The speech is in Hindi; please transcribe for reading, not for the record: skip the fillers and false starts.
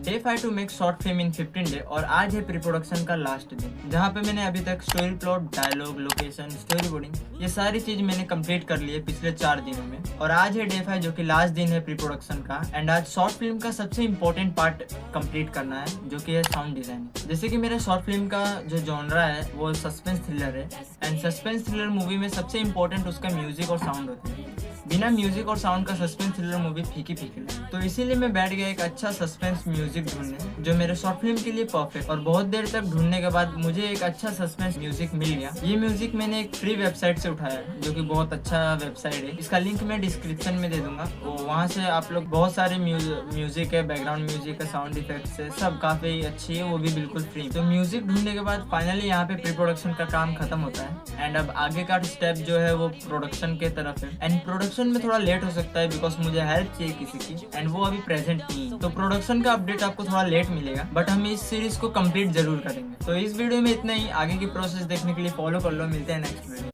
Day 5 to make short film in 15 day और आज है प्री प्रोडक्शन का लास्ट दिन, जहाँ पे मैंने अभी तक story plot, dialogue, location, story boarding ये सारी चीज मैंने कंप्लीट कर ली है पिछले 4 दिनों में। और आज है डे 5 जो कि लास्ट दिन है प्री प्रोडक्शन का। एंड आज शॉर्ट फिल्म का सबसे इम्पोर्टेंट पार्ट कंप्लीट करना है जो कि है साउंड डिजाइन। जैसे कि मेरे शॉर्ट फिल्म का जो जॉनरा है वो सस्पेंस थ्रिलर है। एंड सस्पेंस थ्रिलर मूवी में सबसे इम्पोर्टेंट उसका म्यूजिक और साउंड होता है। बिना म्यूजिक और साउंड का सस्पेंस थ्रिलर मूवी फीकी फीकी लगे। तो इसीलिए मैं बैठ गया एक अच्छा सस्पेंस म्यूजिक ढूंढने जो मेरे शॉर्ट फिल्म के लिए परफेक्ट। और बहुत देर तक ढूंढने के बाद मुझे एक अच्छा सस्पेंस म्यूजिक मिल गया। ये म्यूजिक मैंने एक फ्री वेबसाइट से उठाया जो कि बहुत अच्छा वेबसाइट है। इसका लिंक मैं डिस्क्रिप्शन में दे दूंगा। तो वहाँ से आप लोग बहुत सारे म्यूजिक है, बैकग्राउंड म्यूजिक है, साउंड इफेक्ट्स है, सब काफी अच्छी है, वो भी बिल्कुल फ्री। तो म्यूजिक ढूंढने के बाद फाइनली यहाँ पे प्री प्रोडक्शन का काम खत्म होता है। एंड अब आगे का स्टेप जो है वो प्रोडक्शन के तरफ है। एंड प्रोडक्शन में थोड़ा लेट हो सकता है बिकॉज मुझे हेल्प चाहिए किसी की एंड वो अभी प्रेजेंट नहीं है। तो प्रोडक्शन का अपडेट आपको थोड़ा लेट मिलेगा बट हम इस सीरीज को कंप्लीट जरूर करेंगे। तो इस वीडियो में इतना ही। आगे की प्रोसेस देखने के लिए फॉलो कर लो। मिलते हैं नेक्स्ट वीडियो।